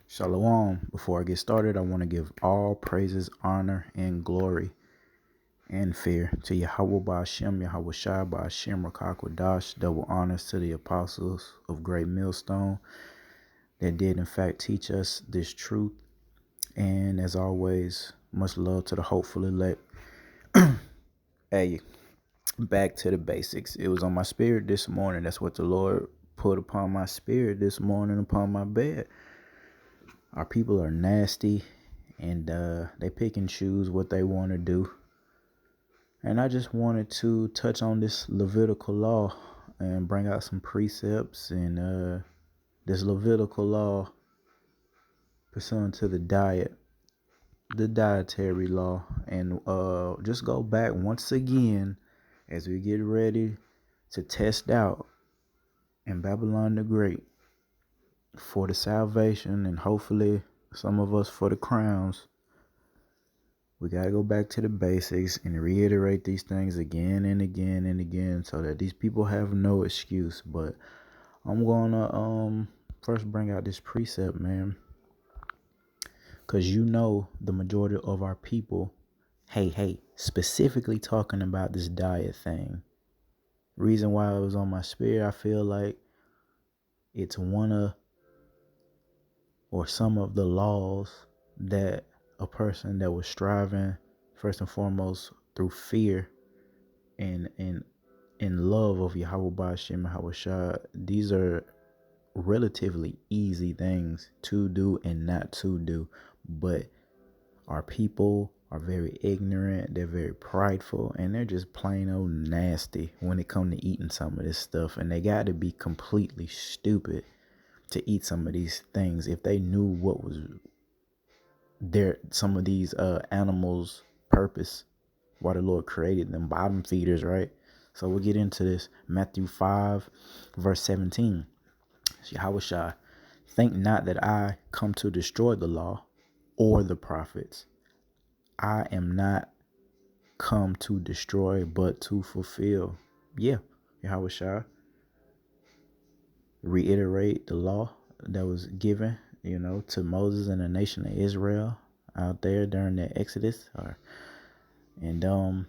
Shalom. Before I get started, I want to give all praises, honor, and glory and fear to Yahweh Ba'Shem, Yahweh Shai Ba'Shem, Rakakwadash. Double honors to the apostles of Great Millstone that did, in fact, teach us this truth. And as always, much love to the hopeful elect. Hey, back to the basics. It was on my spirit this morning. That's what the Lord put upon my spirit this morning upon my bed. Our people are nasty, and they pick and choose what they want to do. And I just wanted to touch on this Levitical law and bring out some precepts and this Levitical law pursuant to the dietary law, and just go back once again as we get ready to test out in Babylon the Great for the salvation, and hopefully some of us for the crowns. We got to go back to the basics and reiterate these things again and again and again so that these people have no excuse. But I'm going to first bring out this precept, man, because the majority of our people, hey, specifically talking about this diet thing. Reason why it was on my spirit, I feel like it's one of or some of the laws that a person that was striving first and foremost through fear and in love of Yahweh Ba'Shem Yahweh Shai, these are relatively easy things to do and not to do. But our people are very ignorant, they're very prideful, and they're just plain old nasty when it comes to eating some of this stuff. And they got to be completely stupid to eat some of these things if they knew what was some of these animals' purpose, why the Lord created them, bottom feeders, right? So we'll get into this. Matthew 5, verse 17. Yahweh Shai, think not that I come to destroy the law or the prophets. I am not come to destroy, but to fulfill. Yeah, Yahweh Shai, reiterate the law that was given, to Moses and the nation of Israel out there during the Exodus, and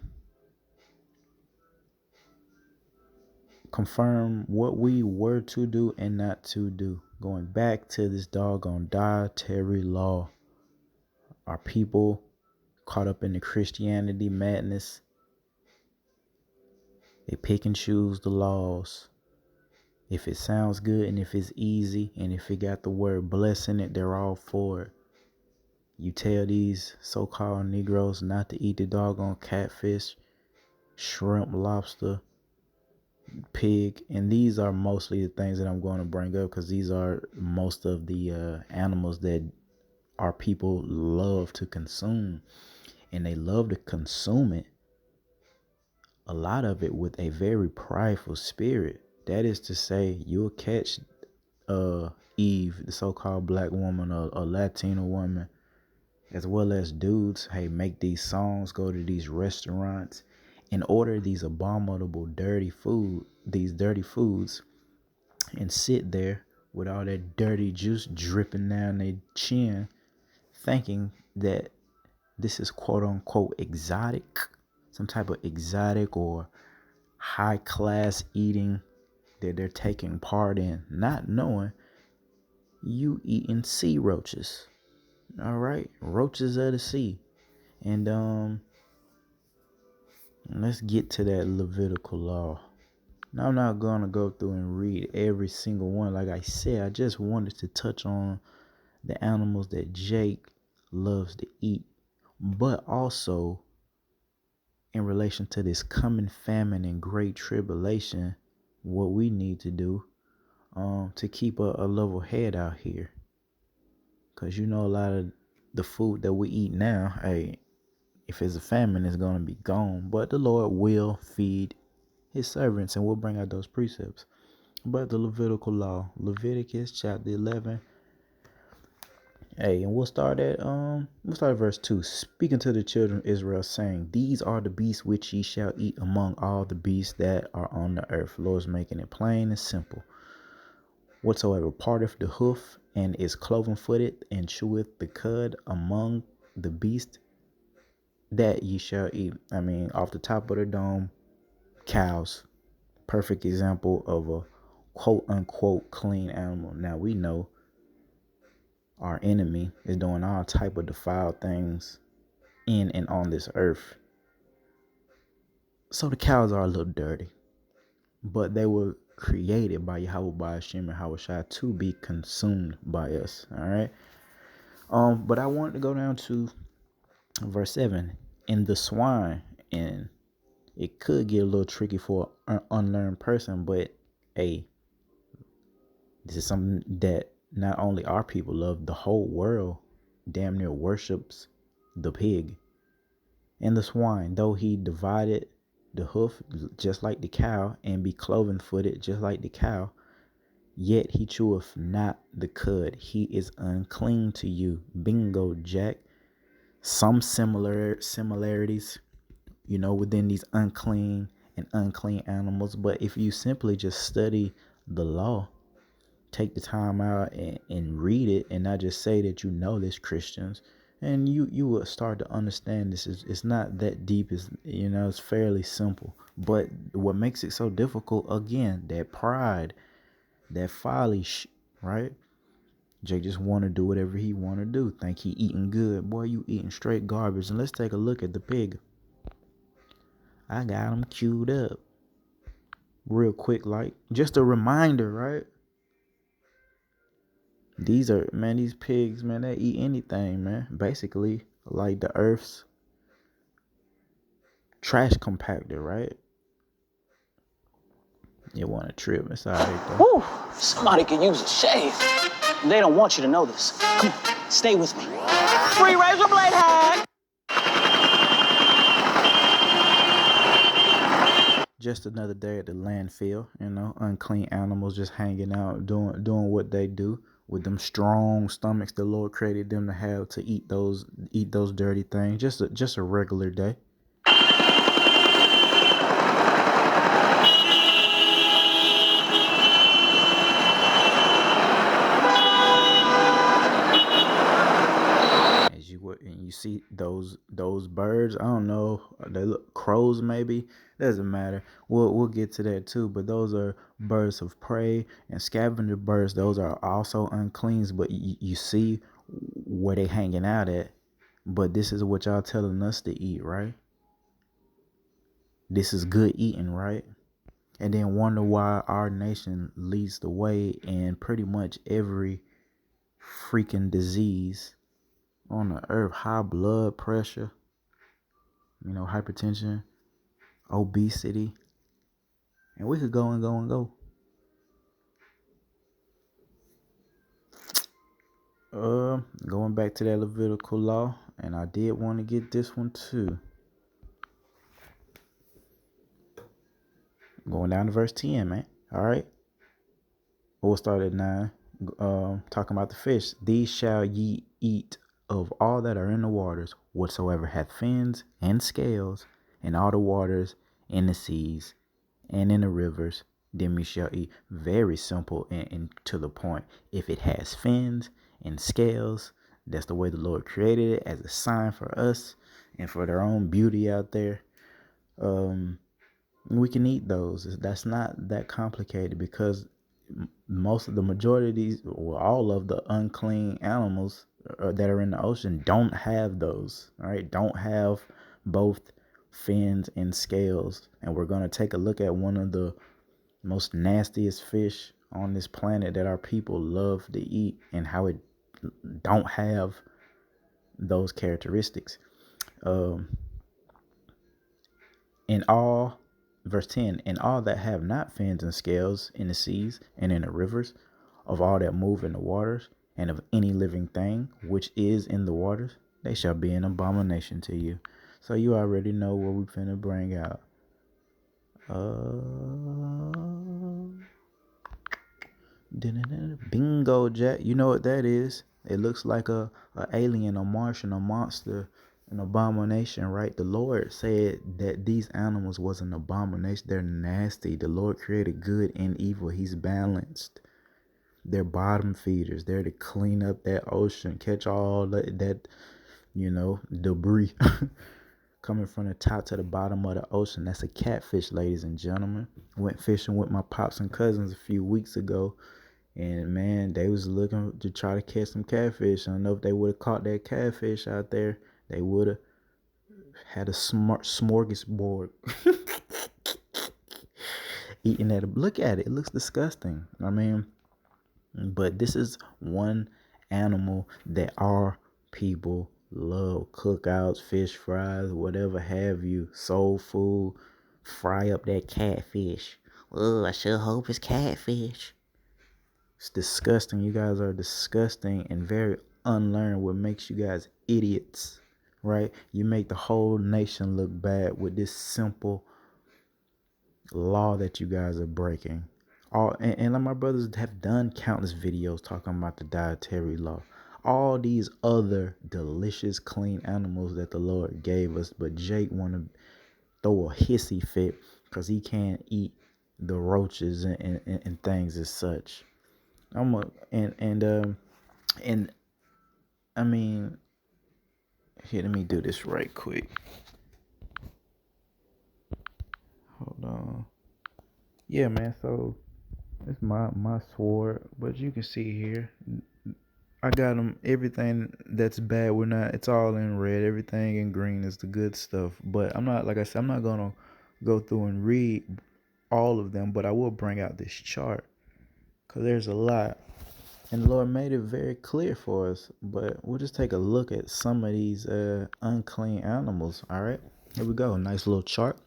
confirm what we were to do and not to do. Going back to this doggone dietary law. Our people caught up in the Christianity madness. They pick and choose the laws. If it sounds good and if it's easy and if it got the word bless in it, they're all for it. You tell these so-called Negroes not to eat the doggone catfish, shrimp, lobster, pig, and these are mostly the things that I'm going to bring up because these are most of the animals that our people love to consume, and they love to consume it, a lot of it with a very prideful spirit. That is to say, you'll catch Eve, the so-called black woman, or a Latino woman, as well as dudes, hey, make these songs, go to these restaurants, and order these abominable these dirty foods, and sit there with all that dirty juice dripping down their chin, thinking that this is quote unquote exotic, some type of exotic or high class eating that they're taking part in, not knowing you eating sea roaches. All right, roaches of the sea. And let's get to that Levitical law. Now, I'm not gonna go through and read every single one. Like I said, I just wanted to touch on the animals that Jake loves to eat, but also in relation to this coming famine and great tribulation, what we need to do to keep a level head out here. Because a lot of the food that we eat now, hey, if it's a famine, it's going to be gone. But the Lord will feed his servants, and we'll bring out those precepts. But the Levitical law, Leviticus chapter 11. Hey, and we'll start at verse 2. Speaking to the children of Israel, saying, these are the beasts which ye shall eat among all the beasts that are on the earth. Lord's making it plain and simple. Whatsoever parteth the hoof and is cloven-footed, and cheweth the cud among the beasts that ye shall eat. I mean, off the top of the dome, cows. Perfect example of a quote unquote clean animal. Now we know our enemy is doing all type of defiled things in and on this earth. So the cows are a little dirty, but they were created by Yahweh by Hashem and Hawashai to be consumed by us. All right. But I wanted to go down to verse 7. In the swine, and it could get a little tricky for an unlearned person, but hey, this is something that not only our people love, the whole world damn near worships the pig. And the swine, though he divided the hoof just like the cow, and be cloven footed just like the cow, yet he cheweth not the cud. He is unclean to you. Bingo, Jack. Some similarities, within these unclean and unclean animals. But if you simply just study the law, take the time out and read it, and not just say that this, Christians, and you will start to understand this. It's not that deep. It's fairly simple. But what makes it so difficult, again, that pride, that folly, right? Jake just want to do whatever he want to do. Think he eating good. Boy, you eating straight garbage. And let's take a look at the pig. I got him queued up real quick, like just a reminder, right? These pigs, man, they eat anything, man. Basically, like the earth's trash compactor, right? You want a trip? It's all right, though. Whew, somebody could use a shave. They don't want you to know this. Come on, stay with me. Free razor blade hack. Just another day at the landfill, unclean animals just hanging out, doing what they do with them strong stomachs the Lord created them to have, to eat those dirty things. Just a regular day. And you see those birds. I don't know, they look crows, maybe. Doesn't matter. We'll get to that too. But those are birds of prey and scavenger birds. Those are also unclean. But you see where they hanging out at. But this is what y'all telling us to eat, right? This is good eating, right? And then wonder why our nation leads the way in pretty much every freaking disease on the earth. High blood pressure, hypertension, obesity, and we could go and go and go. Going back to that Levitical law, and I did want to get this one too. Going down to verse 10, man. All right. We'll start at 9. Talking about the fish. These shall ye eat of all that are in the waters, whatsoever hath fins and scales, and all the waters in the seas and in the rivers, them ye shall eat. Very simple and to the point. If it has fins and scales, that's the way the Lord created it, as a sign for us and for their own beauty out there. We can eat those. That's not that complicated, because the majority of these, or all of the unclean animals that are in the ocean, don't have those. All right, don't have both fins and scales. And we're going to take a look at one of the most nastiest fish on this planet that our people love to eat, and how it don't have those characteristics. In all, verse 10, and all that have not fins and scales in the seas and in the rivers, of all that move in the waters, and of any living thing which is in the waters, they shall be an abomination to you. So you already know what we finna bring out. Bingo, Jack. You know what that is? It looks like a alien, a Martian, a monster, an abomination, right? The Lord said that these animals was an abomination. They're nasty. The Lord created good and evil. He's balanced. They're bottom feeders. They're to clean up that ocean, catch all that debris coming from the top to the bottom of the ocean. That's a catfish, ladies and gentlemen. Went fishing with my pops and cousins a few weeks ago, and man, they was looking to try to catch some catfish. I don't know if they would have caught that catfish out there. They would have had a smart smorgasbord eating that. Look at it. It looks disgusting. I mean, but this is one animal that our people love. Cookouts, fish fries, whatever have you. Soul food. Fry up that catfish. Oh, I sure hope it's catfish. It's disgusting. You guys are disgusting and very unlearned. What makes you guys idiots, right? You make the whole nation look bad with this simple law that you guys are breaking. And like my brothers have done countless videos talking about the dietary law. All these other delicious, clean animals that the Lord gave us, but Jake want to throw a hissy fit because he can't eat the roaches and things as such. I'm a, and I mean, here, let me do this right quick. Hold on. Yeah, man. So it's my sword, but you can see here, I got them. Everything that's bad, we're not. It's all in red. Everything in green is the good stuff. But I'm not, like I said, I'm not gonna go through and read all of them. But I will bring out this chart because there's a lot, and the Lord made it very clear for us. But we'll just take a look at some of these unclean animals. All right, here we go. Nice little chart.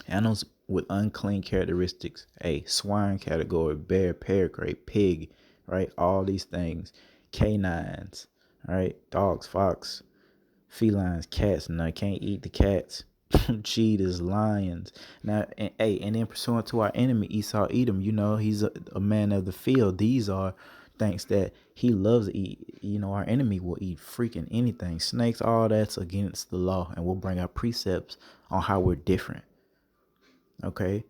Animals with unclean characteristics. A swine category, bear, parakeet, pig, right? All these things. Canines, right? Dogs, fox, felines, cats. No, I can't eat the cats. Cheetahs, lions. Now, and then pursuant to our enemy Esau Edom, he's a man of the field. These are things that he loves to eat. Our enemy will eat freaking anything. Snakes, all that's against the law, and we'll bring our precepts on how we're different. Okay,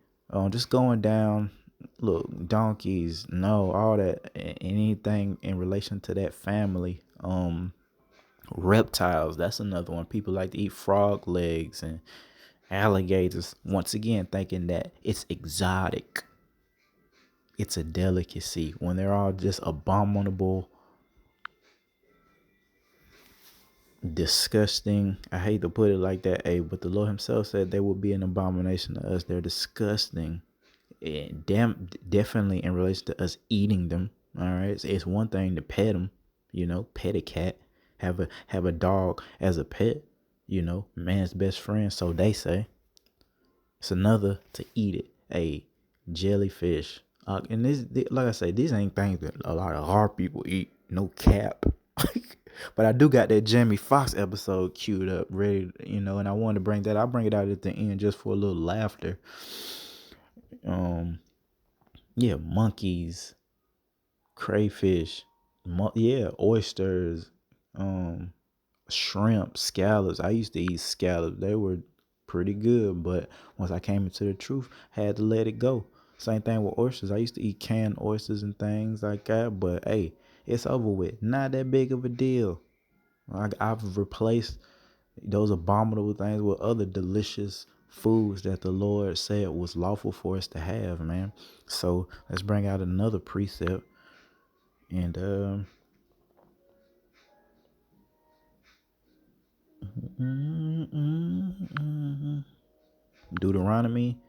just going down. Look, donkeys, no, all that, anything in relation to that family. Reptiles, that's another one. People like to eat frog legs and alligators. Once again, thinking that it's exotic. It's a delicacy when they're all just abominable, disgusting. I hate to put it like that, but the Lord Himself said they will be an abomination to us. They're disgusting. And definitely in relation to us eating them. All right, it's one thing to pet them, pet a cat, have a dog as a pet, man's best friend, so they say. It's another to eat it. A jellyfish, and this, like I say, these ain't things that a lot of our people eat. No cap. But I do got that Jamie Foxx episode queued up, ready, and I wanted to bring that. I'll bring it out at the end just for a little laughter. Yeah, monkeys, crayfish, oysters, shrimp, scallops. I used to eat scallops. They were pretty good, but once I came into the truth, I had to let it go. Same thing with oysters. I used to eat canned oysters and things like that, but hey, it's over with. Not that big of a deal. I've replaced those abominable things with other delicious foods that the Lord said was lawful for us to have, man. So let's bring out another precept. And Deuteronomy,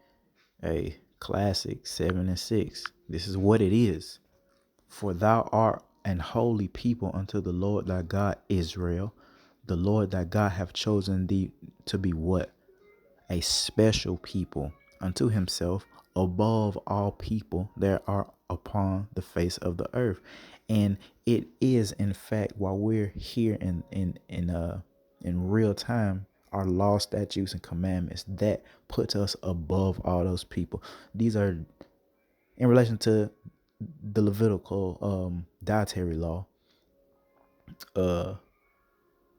a classic 7:6. This is what it is. For thou art an holy people unto the Lord thy God, Israel. The Lord thy God hath chosen thee to be what? A special people unto himself above all people that are upon the face of the earth. And it is, in fact, while we're here in real time, our law, statutes, and commandments that puts us above all those people. These are in relation to the Levitical dietary law.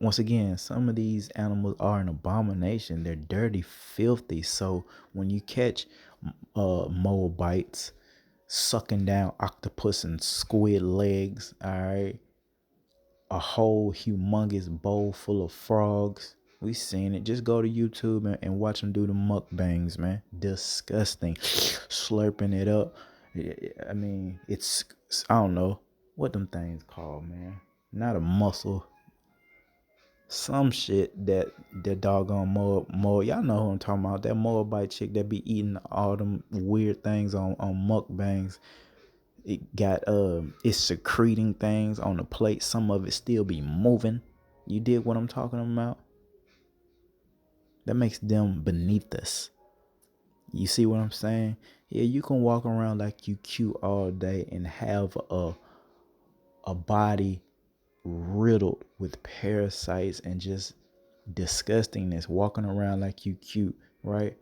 Once again, some of these animals are an abomination. They're dirty, filthy. So when you catch Moabites, sucking down octopus and squid legs. All right, a whole humongous bowl full of frogs. We seen it. Just go to YouTube and watch them do the mukbangs, man. Disgusting. Slurping it up. I mean, it's, I don't know what them things called, man. Not a mussel. Some shit that doggone Moab. Y'all know who I'm talking about. That Moabite chick that be eating all them weird things on mukbangs. It got it's secreting things on the plate. Some of it still be moving. You dig what I'm talking about? That makes them beneath us. You see what I'm saying? Yeah, you can walk around like you cute all day and have a body riddled with parasites and just disgustingness, walking around like you cute, right?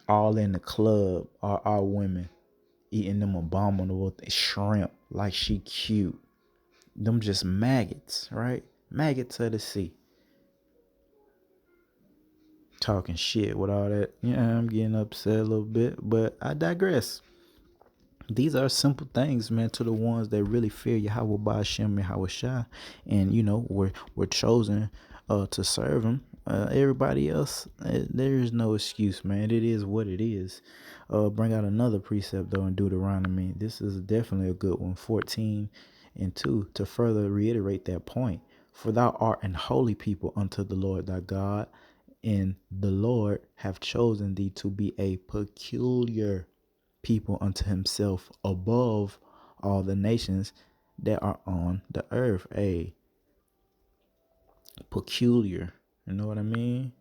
All in the club are our women eating them abominable shrimp like she cute. Them just maggots, right? Maggots of the sea. Talking shit with all that. Yeah, I'm getting upset a little bit, but I digress. These are simple things, man, to the ones that really fear Yahweh Ba'ashem Yahweh Shai. And, we're chosen to serve him. Everybody else, there is no excuse, man. It is what it is. Bring out another precept, though, in Deuteronomy. This is definitely a good one. 14:2, to further reiterate that point. For thou art an holy people unto the Lord thy God, and the Lord have chosen thee to be a peculiar people unto himself above all the nations that are on the earth. A peculiar. You know what I mean?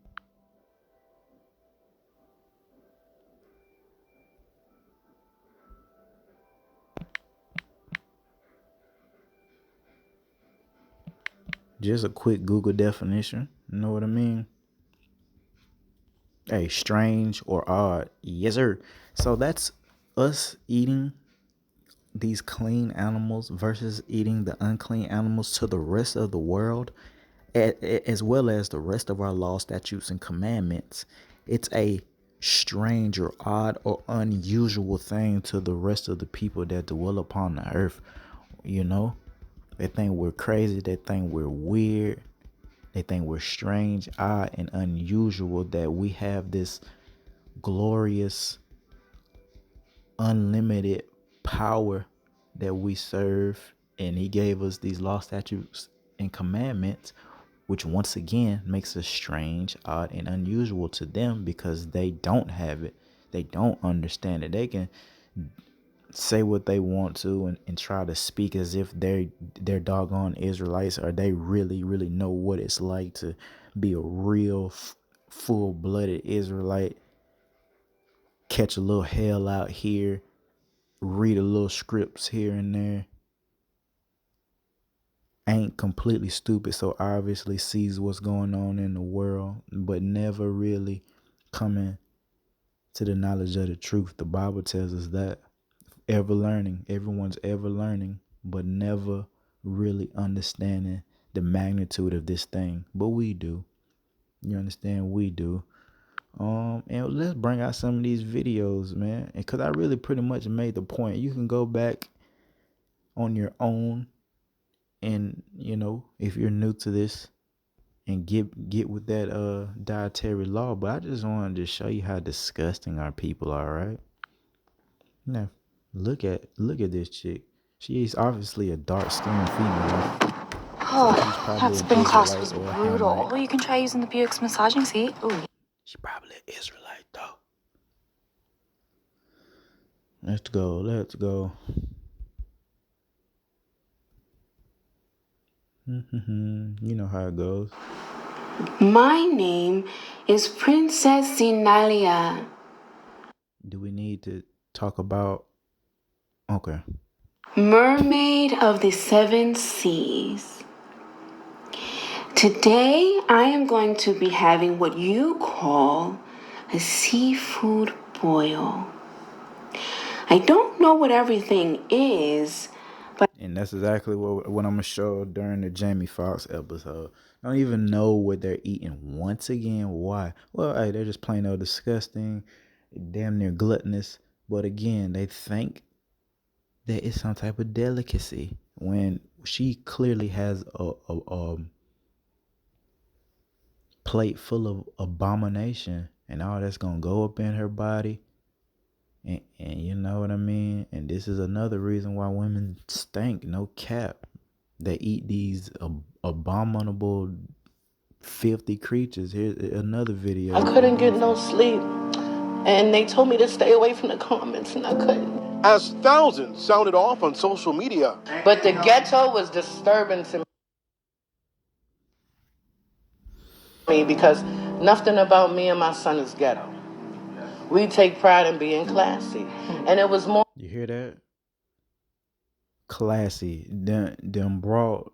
Just a quick Google definition. You know what I mean? Hey, strange or odd. Yes, sir. So that's us eating these clean animals versus eating the unclean animals to the rest of the world, as well as the rest of our law, statutes, and commandments. It's a strange or odd or unusual thing to the rest of the people that dwell upon the earth. They think we're crazy. They think we're weird. They think we're strange, odd, and unusual, that we have this glorious, unlimited power that we serve, and he gave us these law, statutes, and commandments, which once again makes us strange, odd, and unusual to them, because they don't have it. They don't understand it. They can say what they want to and try to speak as if they're doggone Israelites, or they really know what it's like to be a real full-blooded Israelite. Catch a little hell out here, read a little scripts here and there, ain't completely stupid, so obviously sees what's going on in the world, but never really coming to the knowledge of the truth. The Bible tells us that ever learning, everyone's ever learning, but never really understanding the magnitude of this thing. But we do. You understand? We do. And let's bring out some of these videos, man, because I really pretty much made the point. You can go back on your own, and if you're new to this, and get with that dietary law. But I just wanted to show you how disgusting our people are, right? Now, look at this chick. She is obviously a dark skinned female. So she's Oh, probably that an spin class Israelite was or a brutal. Hamite. Oh, you can try using the Buick's massaging seat. Ooh. She probably an Israelite though. Let's go. You know how it goes. My name is Princess Zinalia. Do we need to talk about? Okay. Mermaid of the Seven Seas. Today I am going to be having what you call a seafood boil. I don't know what everything is, but And that's exactly what I'm gonna show during the Jamie Foxx episode. I don't even know what they're eating. Once again, why? Well, hey, they're just plain old disgusting, damn near gluttonous. But again, they think that it's some type of delicacy when she clearly has a plate full of abomination and all that's gonna go up in her body. And you know what I mean? And this is another reason why women stink, no cap. They eat these abominable, filthy creatures. Here's another video. I couldn't get no sleep. And they told me to stay away from the comments, and I couldn't. As thousands sounded off on social media. But the ghetto was disturbing to me because nothing about me and my son is ghetto. We take pride in being classy. And it was more. You hear that? Classy. Them brought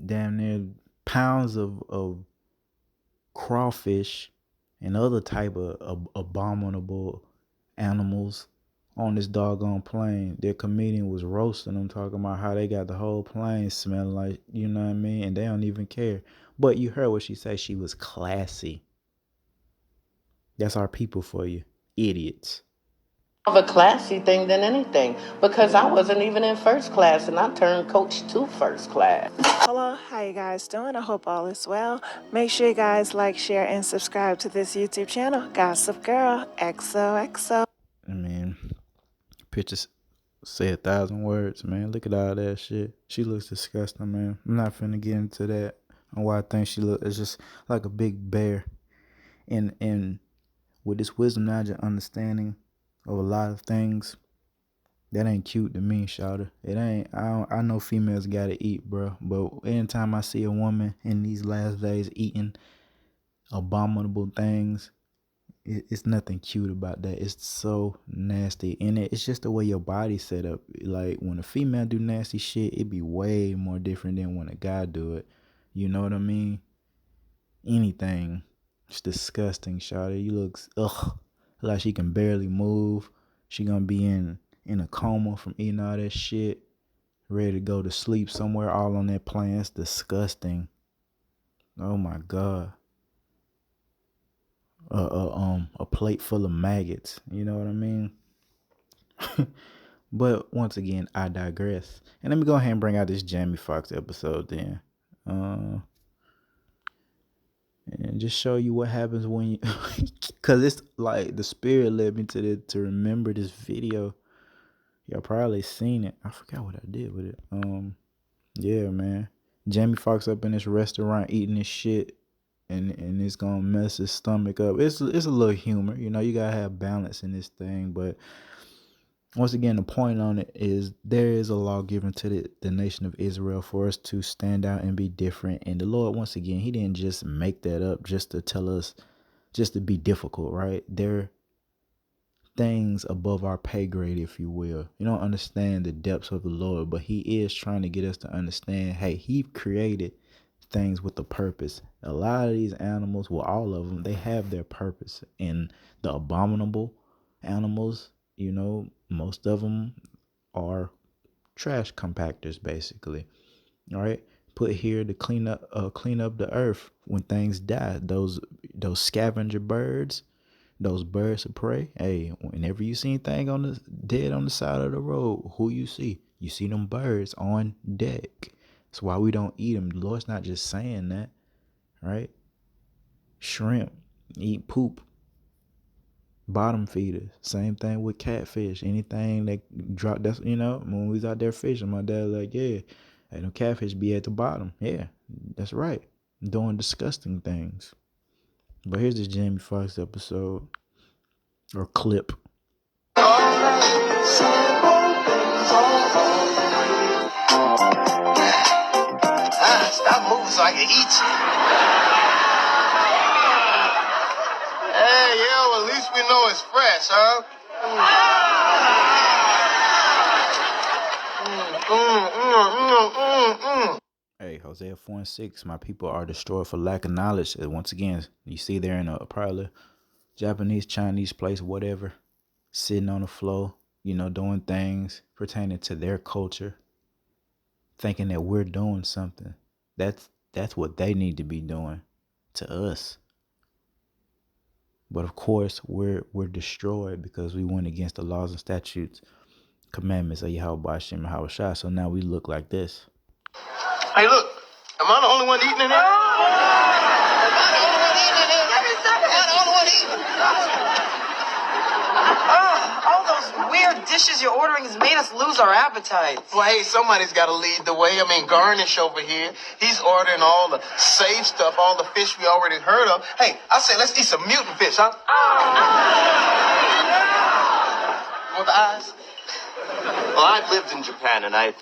damn near pounds of crawfish and other type of abominable animals on this doggone plane. Their comedian was roasting them, talking about how they got the whole plane smelling like, you know what I mean? And they don't even care. But you heard what she said. She was classy. That's our people for you. Idiots. Of a classy thing than anything because I wasn't even in first class and I turned coach to first class. Hello, how you guys doing? I hope all is well. Make sure you guys like, share, and subscribe to this YouTube channel, Gossip Girl XOXO. I mean, pictures say 1,000 words, man. Look at all that shit. She looks disgusting, man. I'm not finna get into that on why I think she looks. It's just like a big bear. And with this wisdom, knowledge, and understanding of a lot of things, that ain't cute to me, shawty. It ain't. I know females gotta eat, bro. But anytime I see a woman in these last days eating abominable things, it's nothing cute about that. It's so nasty, and it's just the way your body's set up. Like when a female do nasty shit, it be way more different than when a guy do it. You know what I mean? Anything, it's disgusting, shawty. You looks like she can barely move. She gonna be in a coma from eating all that shit, ready to go to sleep somewhere all on that plane. It's disgusting. Oh my god. A plate full of maggots. You know what I mean? But once again, I digress. And let me go ahead and bring out this Jamie Foxx episode then. And just show you what happens when you cause it's like the spirit led me to remember this video. Y'all probably seen it. I forgot what I did with it. Yeah, man. Jamie Foxx up in this restaurant eating this shit, and it's gonna mess his stomach up. It's a little humor, you know. You gotta have balance in this thing, but once again, the point on it is there is a law given to the nation of Israel for us to stand out and be different. And the Lord, once again, He didn't just make that up just to tell us, just to be difficult, right? There things above our pay grade, if you will. You don't understand the depths of the Lord, but He is trying to get us to understand, hey, He created things with a purpose. A lot of these animals, well, all of them, they have their purpose. And the abominable animals, you know, most of them are trash compactors, basically. All right, put here to clean up the earth when things die. Those scavenger birds, those birds of prey. Hey, whenever you see anything dead on the side of the road, who you see? You see them birds on deck. That's why we don't eat them. The Lord's not just saying that, right? Shrimp eat poop. Bottom feeders. Same thing with catfish. Anything that drop, that's, you know, when we was out there fishing, my dad was like, yeah, hey, them catfish be at the bottom. Yeah, that's right. Doing disgusting things. But here's this Jamie Foxx episode or clip. Stop moving so I can eat you. Hey, yo, at least we know it's fresh, huh? Hey, Hosea 4:6, my people are destroyed for lack of knowledge. Once again, you see they're in a probably Japanese, Chinese place, whatever, sitting on the floor, you know, doing things pertaining to their culture, thinking that we're doing something. That's what they need to be doing to us. But of course, we're destroyed because we went against the laws and statutes commandments of Yahweh Hashem Shai. So now we look like this. Hey, look. Am I the only one eating in here? Am I the only one eating in here? Am I the only one eating? All those weird dishes you're ordering has made us lose our appetites. Well, hey, somebody's got to lead the way. I mean, Garnish over here, he's ordering all the sage stuff, all the fish we already heard of. Hey, I say let's eat some mutant fish, huh? You want the eyes? Well, I've lived in Japan, and I've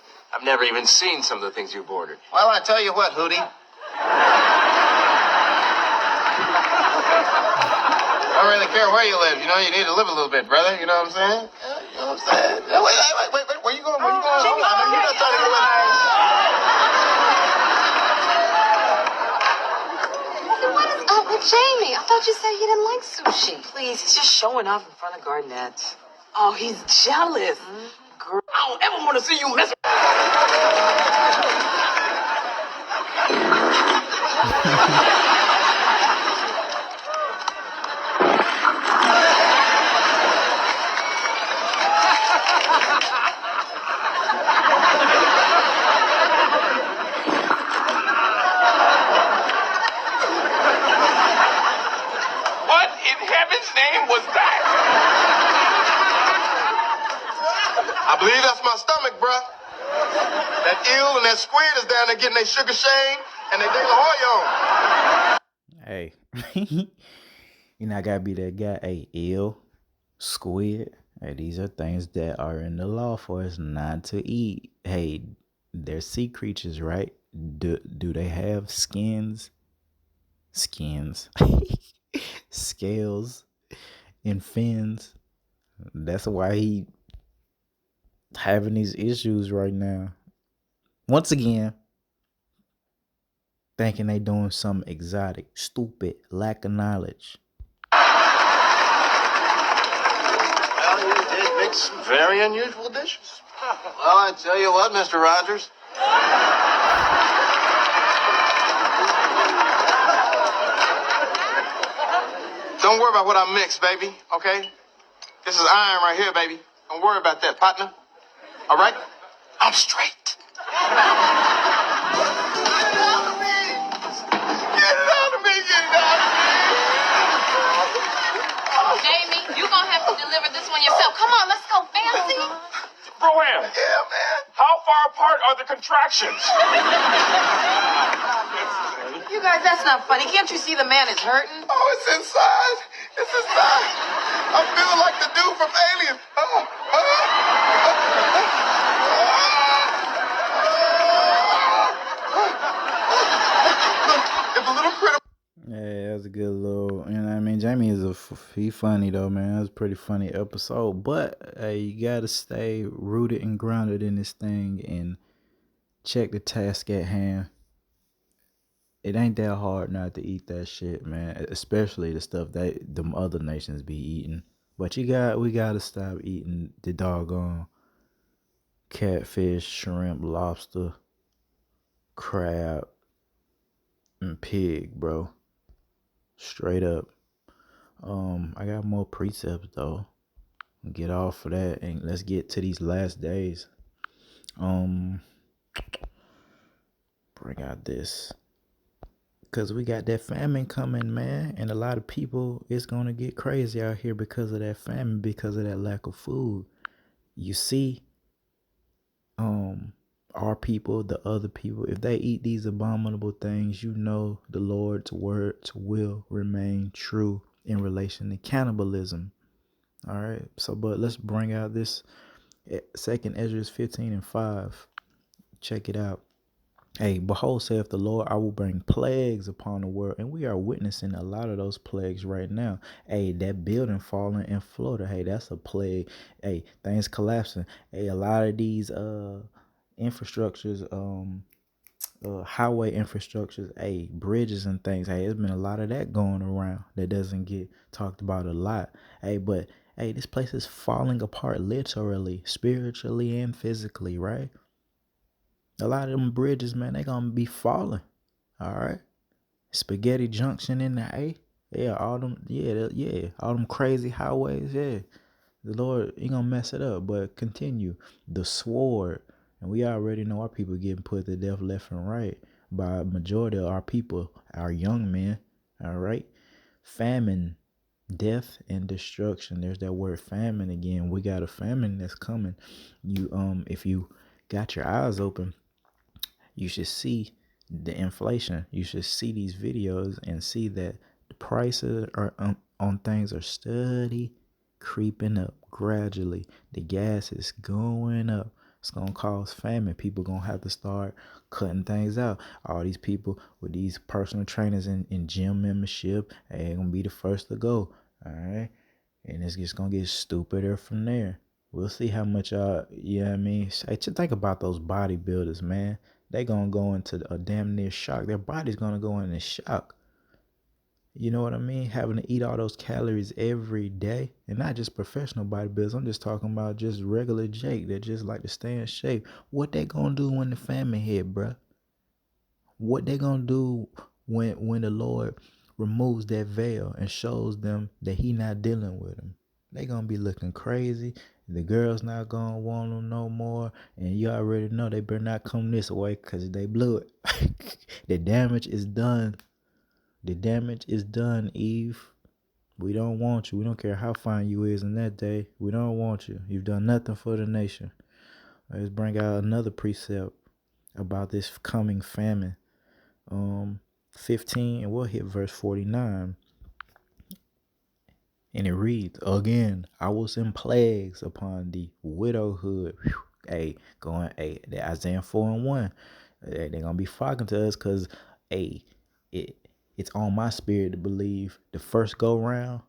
never even seen some of the things you've ordered. Well, I tell you what, Hootie. I don't really care where you live. You know, you need to live a little bit, brother. You know what I'm saying? You know what I'm saying? Wait. Where you going? Where you going? Hold on. You're not trying to go with What is up with Jamie? I thought you said he didn't like sushi. Please, he's just showing off in front of Garnett. Oh, he's jealous. Girl, I don't ever want to see you mess. What in heaven's name was that? I believe that's my stomach, bruh. That eel and that squid is down there getting their sugar shane and they De La Hoya on. Hey, you know, I gotta be that guy. Hey, eel, squid. Hey, these are things that are in the law for us not to eat. Hey, they're sea creatures, right? Do they have skins? Scales and fins? That's why he having these issues right now. Once again, thinking they doing something exotic, stupid, lack of knowledge. Well, you did mix some very unusual dishes. Well, I tell you what, Mr. Rogers. Don't worry about what I mixed, baby, okay? This is iron right here, baby. Don't worry about that, partner. All right? I'm straight. Get it out of me! Get it out of me! Get it out of me! Jamie, you gonna have to deliver this one yourself. Come on, let's go, fancy. Rohan, Yeah, man. how far apart are the contractions? You guys, that's not funny. Can't you see the man is hurting? Oh, it's inside. It's inside. I'm feeling like the dude from Alien. If a little critter. Yeah, that was a good little, you know what I mean? Jamie is he funny though, man. That was a pretty funny episode. But hey, you gotta stay rooted and grounded in this thing and check the task at hand. It ain't that hard not to eat that shit, man. Especially the stuff that them other nations be eating. But we gotta stop eating the doggone catfish, shrimp, lobster, crab, and pig, bro. Straight up. I got more precepts though. Get off of that and let's get to these last days. Bring out this. Cause we got that famine coming, man. And a lot of people it's gonna get crazy out here because of that famine, because of that lack of food. You see, our people, the other people, if they eat these abominable things, you know the Lord's words will remain true in relation to cannibalism. All right. So, but let's bring out this second Ezra 15:5. Check it out. Hey, behold, saith the Lord, I will bring plagues upon the world. And we are witnessing a lot of those plagues right now. Hey, that building falling in Florida. Hey, that's a plague. Hey, things collapsing. Hey, a lot of these infrastructures, highway infrastructures, hey, bridges and things. Hey, there's been a lot of that going around that doesn't get talked about a lot. Hey, but hey, this place is falling apart literally, spiritually, and physically, right? A lot of them bridges, man, they gonna be falling. All right. Spaghetti Junction in the A. Yeah, all them, all them crazy highways, yeah. The Lord ain't gonna mess it up. But continue. The sword. And we already know our people getting put to death left and right by a majority of our people, our young men. All right. Famine, death and destruction. There's that word famine again. We got a famine that's coming. If you got your eyes open, you should see the inflation. You should see these videos and see that the prices are on things are steady creeping up gradually. The gas is going up. It's gonna cause famine. People gonna have to start cutting things out. All these people with these personal trainers and gym membership ain't gonna be the first to go. All right, and it's just gonna get stupider from there. We'll see how much you know what I mean? Hey, just think about those bodybuilders, man. They gonna go into a damn near shock. Their body's gonna go into shock. You know what I mean? Having to eat all those calories every day. And not just professional bodybuilders. I'm just talking about just regular Jake that just like to stay in shape. What they gonna do when the famine hit, bruh? What they gonna do when the Lord removes that veil and shows them that he not dealing with them? They gonna be looking crazy. The girls not gonna want them no more, and you already know they better not come this way because they blew it. The damage is done. The damage is done, Eve. We don't want you. We don't care how fine you is in that day. We don't want you. You've done nothing for the nation. Let's bring out another precept about this coming famine. 15, and we'll hit verse 49. And it reads, again, I will send plagues upon the widowhood. Whew. Hey, the Isaiah 4 and 1. They're gonna be flocking to us because hey, it's on my spirit to believe the first go round,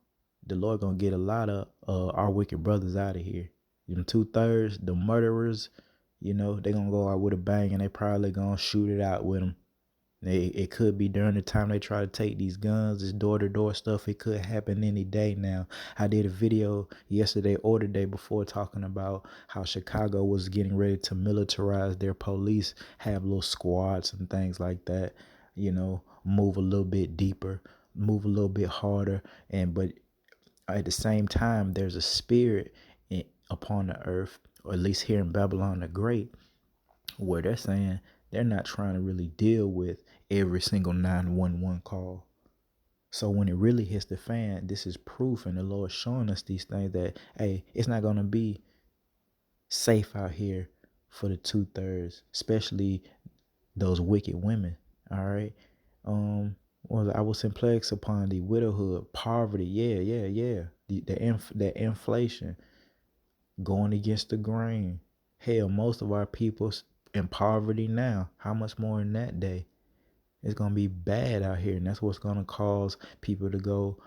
the Lord gonna get a lot of our wicked brothers out of here. Them 2/3, the murderers, they gonna go out with a bang and they probably gonna shoot it out with them. It could be during the time they try to take these guns, this door-to-door stuff. It could happen any day now. I did a video yesterday or the day before talking about how Chicago was getting ready to militarize their police, have little squads and things like that, move a little bit deeper, move a little bit harder. But at the same time, there's a spirit upon the earth, or at least here in Babylon the Great, where they're saying they're not trying to really deal with every single 911 call. So when it really hits the fan, this is proof, and the Lord showing us these things that, hey, it's not going to be safe out here for the 2/3, especially those wicked women. All right. I will send plagues upon the widowhood, poverty. Yeah. The inflation going against the grain. Hell, most of our people's in poverty now. How much more in that day? It's gonna be bad out here, and that's what's gonna cause people to go,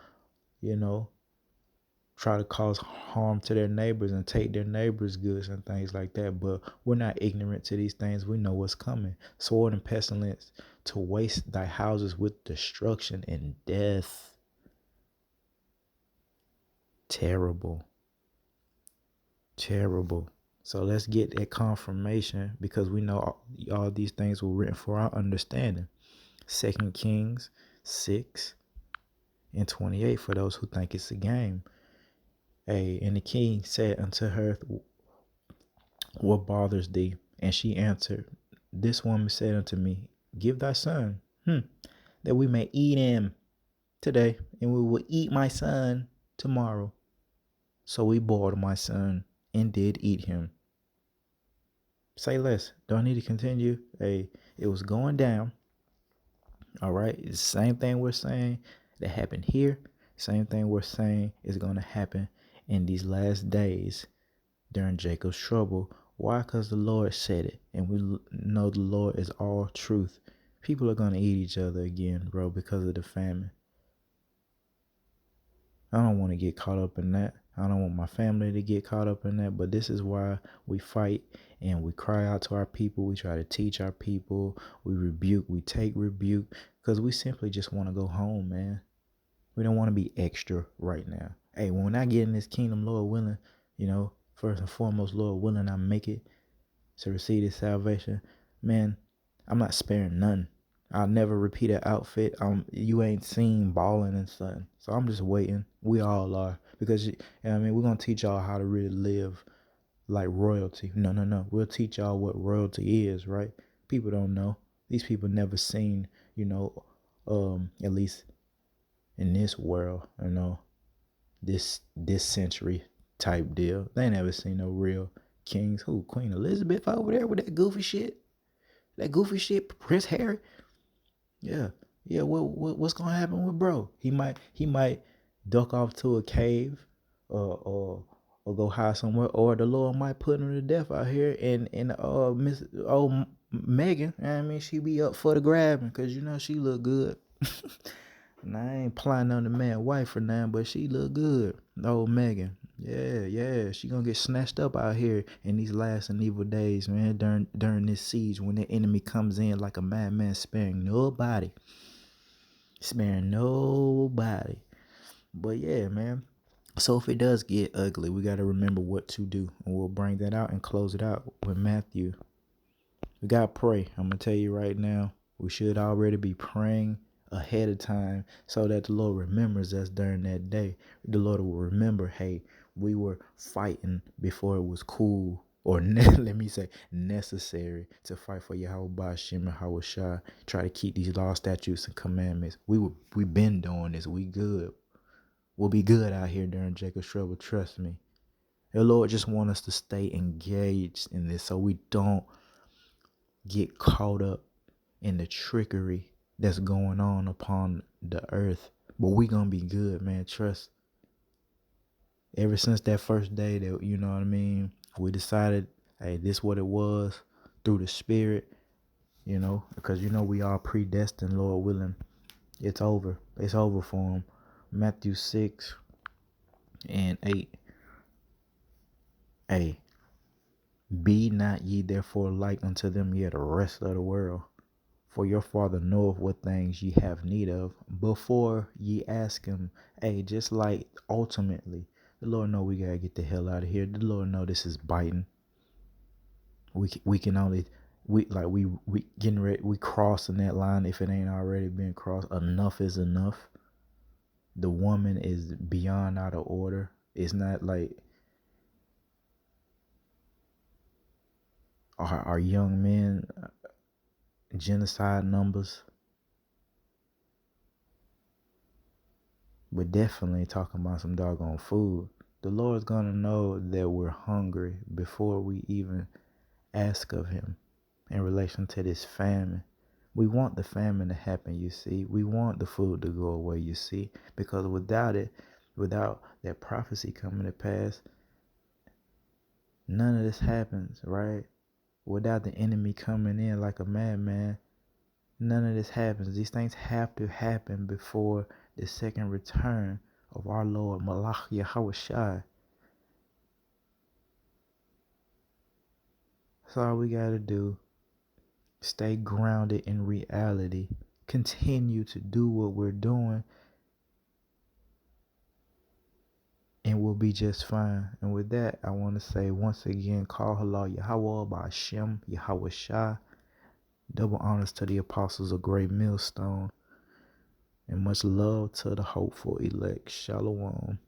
try to cause harm to their neighbors and take their neighbors' goods and things like that. But we're not ignorant to these things. We know what's coming. Sword and pestilence to waste thy houses with destruction and death. Terrible. Terrible. So let's get that confirmation, because we know all these things were written for our understanding. 2 Kings 6 and 28 for those who think it's a game. Hey, and the king said unto her, what bothers thee? And she answered, this woman said unto me, give thy son, that we may eat him today, and we will eat my son tomorrow. So we boiled my son and did eat him. Say less. Don't need to continue. Hey, it was going down. All right. It's the same thing we're saying that happened here. Same thing we're saying is going to happen in these last days during Jacob's trouble. Why? Because the Lord said it. And we know the Lord is all truth. People are going to eat each other again, bro, because of the famine. I don't want to get caught up in that. I don't want my family to get caught up in that. But this is why we fight and we cry out to our people. We try to teach our people. We rebuke. We take rebuke, because we simply just want to go home, man. We don't want to be extra right now. Hey, when I get in this kingdom, Lord willing, first and foremost, Lord willing, I make it to receive this salvation, man, I'm not sparing none. I'll never repeat an outfit. You ain't seen balling and something. So I'm just waiting. We all are. Because I mean, we're gonna teach y'all how to really live like royalty. No. We'll teach y'all what royalty is, right? People don't know. These people never seen, at least in this world, this century type deal. They never seen no real kings. Who? Queen Elizabeth over there with that goofy shit? That goofy shit, Prince Harry? Yeah. Yeah, what's gonna happen with bro? He might duck off to a cave or go hide somewhere, or the Lord might put him to death out here, and Miss Megan, I mean, she be up for the grabbing because she look good. And I ain't plotting on the man wife for now, but she look good. Old Megan. Yeah. She gonna get snatched up out here in these last and evil days, man, during this siege when the enemy comes in like a madman, sparing nobody. Sparing nobody. But yeah, man. So if it does get ugly, we got to remember what to do. And we'll bring that out and close it out with Matthew. We got to pray. I'm going to tell you right now, we should already be praying ahead of time so that the Lord remembers us during that day. The Lord will remember, hey, we were fighting before it was cool, or let me say necessary to fight for Yahweh Ba'Shem and Hawashai. Try to keep these law, statutes, and commandments. We been doing this. We good. We'll be good out here during Jacob's trouble. Trust me. The Lord just want us to stay engaged in this so we don't get caught up in the trickery that's going on upon the earth. But we gonna be good, man. Trust. Ever since that first day that, we decided, hey, this what it was through the Spirit, because we are predestined, Lord willing. It's over. It's over for them. Matthew 6:8. Hey, be not ye therefore like unto them yet the rest of the world. For your Father knoweth what things ye have need of before ye ask him. Hey, just like ultimately, the Lord know we gotta get the hell out of here. The Lord know this is biting. We can only we getting ready. We crossing that line if it ain't already been crossed. Enough is enough. The woman is beyond out of order. It's not like our young men genocide numbers. But definitely talking about some doggone food. The Lord's gonna know that we're hungry before we even ask of him in relation to this famine. We want the famine to happen, you see. We want the food to go away, you see. Because without it, without that prophecy coming to pass, none of this happens, right? Without the enemy coming in like a madman, none of this happens. These things have to happen before the second return of our Lord Malach Yahushai. That's all we gotta do. Stay grounded in reality. Continue to do what we're doing, and we'll be just fine. And with that, I want to say once again, call halal Yahweh Ba'Shem Yahushai. Double honors to the apostles of Great Millstone. And much love to the hopeful elect. Shalom.